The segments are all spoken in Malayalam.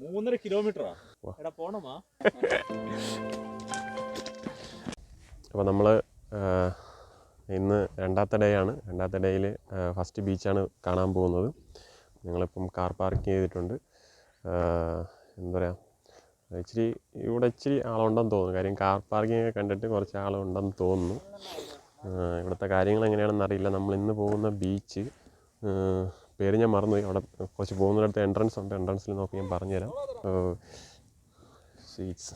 3.5 കിലോമീറ്ററാ എടാ പോണമാ. അപ്പോൾ നമ്മൾ ഇന്ന് രണ്ടാമത്തെ ഡേ ആണ്. രണ്ടാമത്തെ ഡേയിൽ ഫസ്റ്റ് ബീച്ചാണ് കാണാൻ പോകുന്നത്. ഞങ്ങളിപ്പം കാർ പാർക്ക് ചെയ്തിട്ടുണ്ട്. എന്താ പറയുക, ഇവിടെ ഇച്ചിരി ആളുണ്ടെന്ന് തോന്നുന്നു. കാര്യം കാർ പാർക്കിംഗ് ഒക്കെ കണ്ടിട്ട് കുറച്ച് ആളുണ്ടെന്ന് തോന്നുന്നു. ഇവിടുത്തെ കാര്യങ്ങൾ എങ്ങനെയാണെന്ന് അറിയില്ല. നമ്മൾ ഇന്ന് പോകുന്ന ബീച്ച് പേര് ഞാൻ മറന്നുപോയി. അവിടെ കുറച്ച് പോകുന്നിടത്ത് എൻട്രൻസ് ഉണ്ട്. എൻട്രൻസിൽ നോക്കി ഞാൻ പറഞ്ഞുതരാം. സ്വീറ്റ്സ്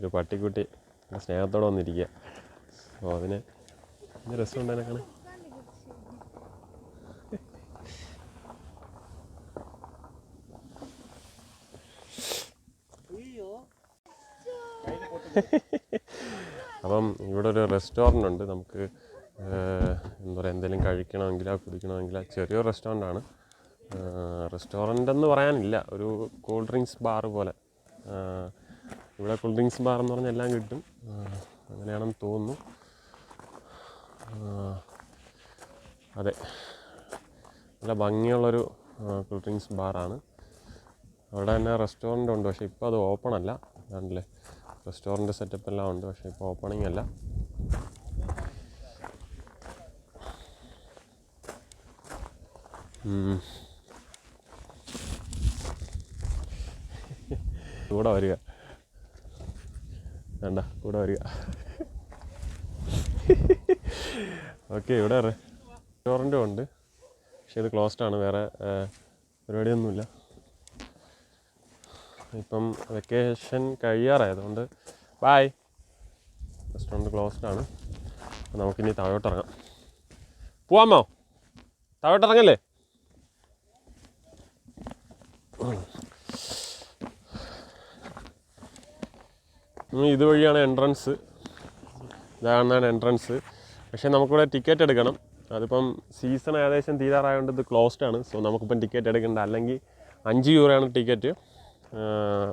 ഒരു പട്ടിക്കുട്ടി സ്നേഹത്തോടെ വന്നിരിക്കുക. അപ്പോൾ അതിന് രസമുണ്ട് അതിനൊക്കെ. അപ്പം ഇവിടെ ഒരു റെസ്റ്റോറൻ്റ് ഉണ്ട്. നമുക്ക് എന്താ പറയുക, എന്തെങ്കിലും കഴിക്കണമെങ്കിലോ കുടിക്കണമെങ്കിലോ ചെറിയൊരു റെസ്റ്റോറൻ്റാണ്. റെസ്റ്റോറൻ്റ് എന്ന് പറയാനില്ല, ഒരു കൂൾ ഡ്രിങ്ക്സ് ബാർ പോലെ. ഇവിടെ കൂൾ ഡ്രിങ്ക്സ് ബാർ എന്ന് പറഞ്ഞാൽ എല്ലാം കിട്ടും, അങ്ങനെയാണെന്ന് തോന്നുന്നു. അതെ, നല്ല ഭംഗിയുള്ളൊരു കൂൾ ഡ്രിങ്ക്സ് ബാറാണ്. അവിടെ തന്നെ റെസ്റ്റോറൻ്റ് ഉണ്ട്, പക്ഷേ ഇപ്പോൾ അത് ഓപ്പൺ അല്ല. അതാണല്ലേ, റെസ്റ്റോറൻറ്റ് സെറ്റപ്പ് എല്ലാം ഉണ്ട്, പക്ഷേ ഇപ്പോൾ ഓപ്പണിംഗ് അല്ല. കൂടെ വരിക, വേണ്ട കൂടെ വരിക. ഓക്കെ, ഇവിടെ റെസ്റ്റോറൻറ്റും ഉണ്ട്, പക്ഷേ ഇത് ക്ലോസ്ഡ് ആണ്. വേറെ പരിപാടിയൊന്നുമില്ല. ഇപ്പം വെക്കേഷൻ കഴിയാറായതുകൊണ്ട് ബായ്, റെസ്റ്റോറൻറ്റ് ക്ലോസ്ഡ് ആണ്. അപ്പോൾ നമുക്കിനി താഴോട്ടിറങ്ങാം. പോവാമോ? താഴോട്ടിറങ്ങല്ലേ? ഇതുവഴിയാണ് എൻട്രൻസ്. ഇതാണ് എൻട്രൻസ്. പക്ഷേ നമുക്കിവിടെ ടിക്കറ്റ് എടുക്കണം. അതിപ്പം സീസൺ ഏകദേശം തീരാറായതുകൊണ്ട് ഇത് ക്ലോസ്ഡ് ആണ്. സോ നമുക്കിപ്പം ടിക്കറ്റ് എടുക്കണ്ട. അല്ലെങ്കിൽ 5 യൂറോയാണ് ടിക്കറ്റ്.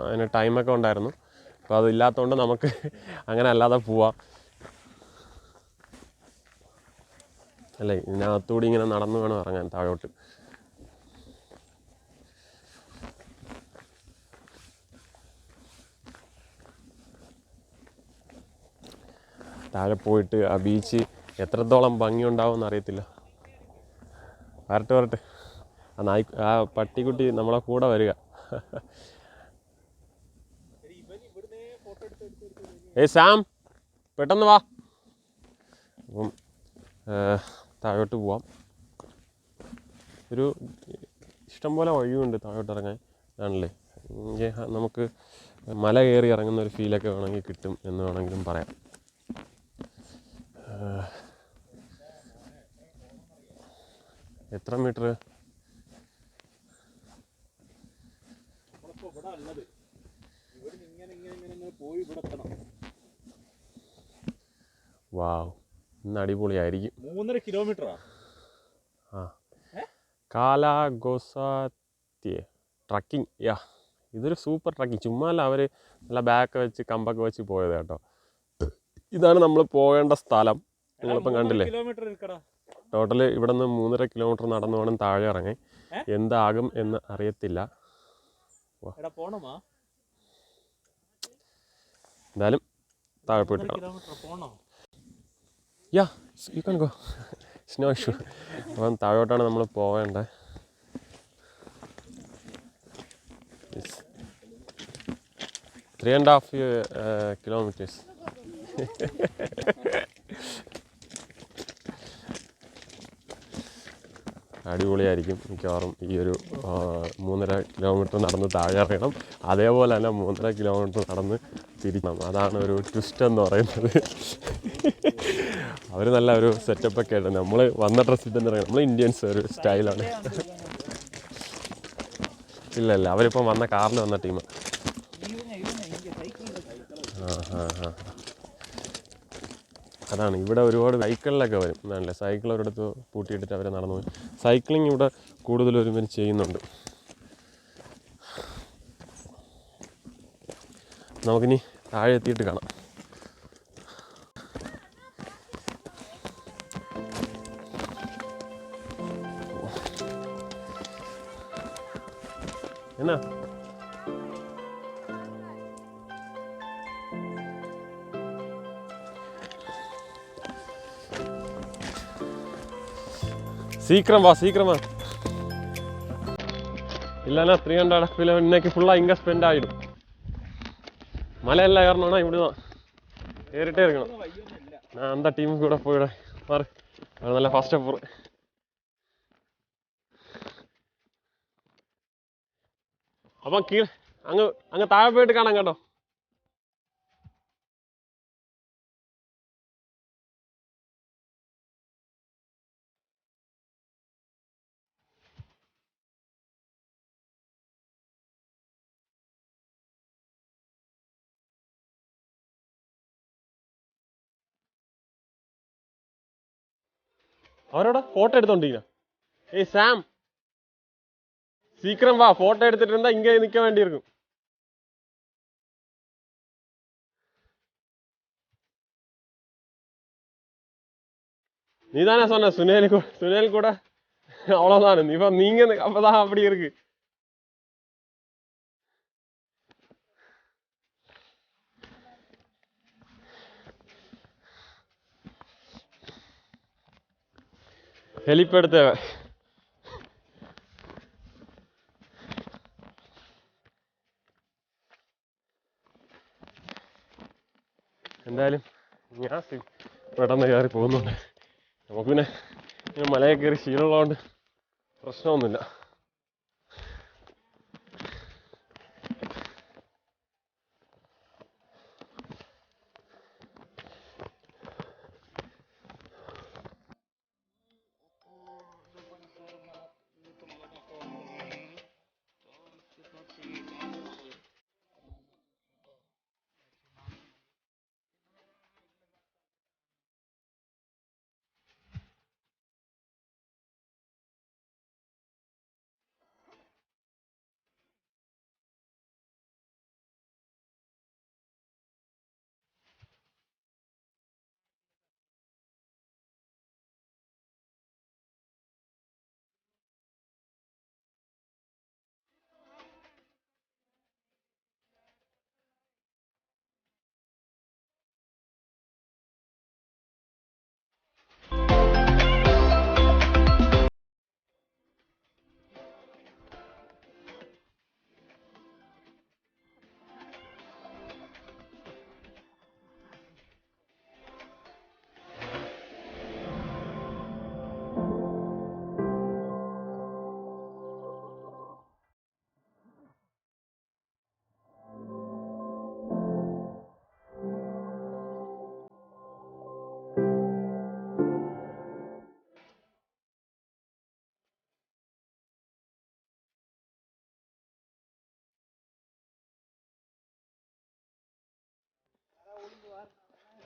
അതിന് ടൈമൊക്കെ ഉണ്ടായിരുന്നു. അപ്പോൾ അതില്ലാത്തതുകൊണ്ട് നമുക്ക് അങ്ങനെ അല്ലാതെ പോവാം. അല്ലേ, ഇതിനകത്തുകൂടി ഇങ്ങനെ നടന്നു വേണം ഇറങ്ങാൻ താഴോട്ട്. താഴെ പോയിട്ട് ആ ബീച്ച് എത്രത്തോളം ഭംഗിയുണ്ടാവും എന്നറിയത്തില്ല. വരട്ടെ. ആ പട്ടിക്കുട്ടി നമ്മളെ കൂടെ വരിക. സാം, പെട്ടെന്ന് വാ. അപ്പം താഴോട്ട് പോവാം. ഒരു ഇഷ്ടംപോലെ വഴിയുണ്ട് താഴോട്ട് ഇറങ്ങാൻ. ആണല്ലേ, നമുക്ക് മല കയറി ഇറങ്ങുന്ന ഒരു ഫീലൊക്കെ വേണമെങ്കിൽ കിട്ടും എന്ന് വേണമെങ്കിലും പറയാം. എത്ര മീറ്റർ? വാവ്, ഇന്ന് അടിപൊളിയായിരിക്കും. 3.5 കിലോമീറ്ററാ. കാലാഗോസാത്തിയെ ട്രക്കിംഗ്. ഇതൊരു സൂപ്പർ ട്രക്കിംഗ്. ചുമ്മാ അല്ല, അവർ നല്ല ബാക്ക് വെച്ച് കമ്പൊക്കെ വെച്ച് പോയത് കേട്ടോ. ഇതാണ് നമ്മൾ പോകേണ്ട സ്ഥലം. നിങ്ങളിപ്പം കണ്ടില്ലേ. ടോട്ടൽ ഇവിടെ നിന്ന് 3.5 കിലോമീറ്റർ നടന്നു വേണം താഴെ ഇറങ്ങാൻ. എന്താകും എന്ന് അറിയത്തില്ല. എന്തായാലും താഴെ പോയിട്ട് you can go, snow issue. അപ്പം താഴോട്ടാണ് നമ്മൾ പോവേണ്ടത്. 3.5 കിലോമീറ്റേഴ്സ്. അടിപൊളിയായിരിക്കും മിക്കവാറും. ഈ ഒരു 3.5 കിലോമീറ്റർ നടന്ന് താഴെ ഇറങ്ങണം. അതേപോലെ തന്നെ 3.5 കിലോമീറ്റർ നടന്ന് തിരിക്കണം. അതാണ് ഒരു ട്വിസ്റ്റ് എന്ന് പറയുന്നത്. അവർ നല്ല ഒരു സെറ്റപ്പൊക്കെ ആയിട്ട് നമ്മൾ വന്ന ഡ്രസ്സിൽ തന്നെ ഇറങ്ങണം. നമ്മൾ ഇന്ത്യൻസ് ഒരു സ്റ്റൈലാണ്. ഇല്ല, അവരിപ്പം വന്ന കാറിൽ വന്ന ടീമാണ്. അതാണ്, ഇവിടെ ഒരുപാട് സൈക്കിളിലൊക്കെ വരും. നല്ല സൈക്കിൾ ഒരിടത്ത് പൂട്ടിയിട്ടിട്ട് അവർ നടന്നു പോയി. സൈക്ലിംഗ് ഇവിടെ കൂടുതലൊരുമാതിരി ചെയ്യുന്നുണ്ട്. നമുക്കിനി താഴെ എത്തിയിട്ട് കാണാം. എന്നാ சீக்கிரம் வா இல்லைன்னா 300 கிலோ இன்னைக்கு ஃபுல்லாக இங்கே ஸ்பெண்ட் ஆகிடும். மலையெல்லாம் ஏறணும்னா இப்படி தான் ஏறிட்டே இருக்கணும். நான் அந்த டீமுக்கு கூட போயிடுவேன் பாரு, நல்லா ஃபாஸ்ட்டாக போகிறேன். അപ്പം അങ്ങ് താഴെ പോയിട്ട് കാണാം കേട്ടോ. அவரோட ഫോട്ടോ എടുത്തോണ്ടിരിക്കുക. ஏய் சாம் சீக்கிரம் வா, போட்டோ எடுத்துட்டு இருந்தா இங்கே நிற்க வேண்டியிருக்கும். நீ தானே சொன்ன சுனேல் கூட அவ்வளோதான். இப்போ நீங்க அப்பதான் அப்படி இருக்கு. ഹെലിപ്പാഡ് தேவை. എന്തായാലും ഞാൻ പെട്ടെന്ന് കയറി പോകുന്നുണ്ട്. നമുക്ക് പിന്നെ മലയെ കയറി ശീലമുള്ളതുകൊണ്ട് പ്രശ്നമൊന്നുമില്ല.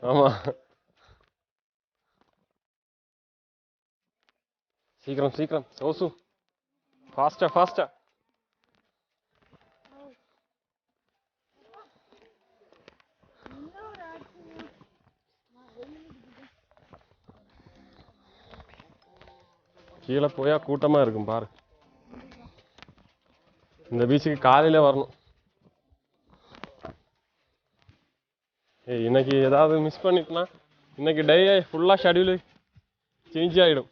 ஆமா, சீக்கிரம் சோசு, ஃபாஸ்டா. கீழே போயா கூட்டமா இருக்கும் பாரு. இந்த பீச்சுக்கு காலையில வரணும். இன்னைக்கு ஏதாவது மிஸ் பண்ணிட்டுனா இன்னைக்கு டே ஃபுல்லாக ஷெடியூலு சேஞ்ச் ஆகிடும்.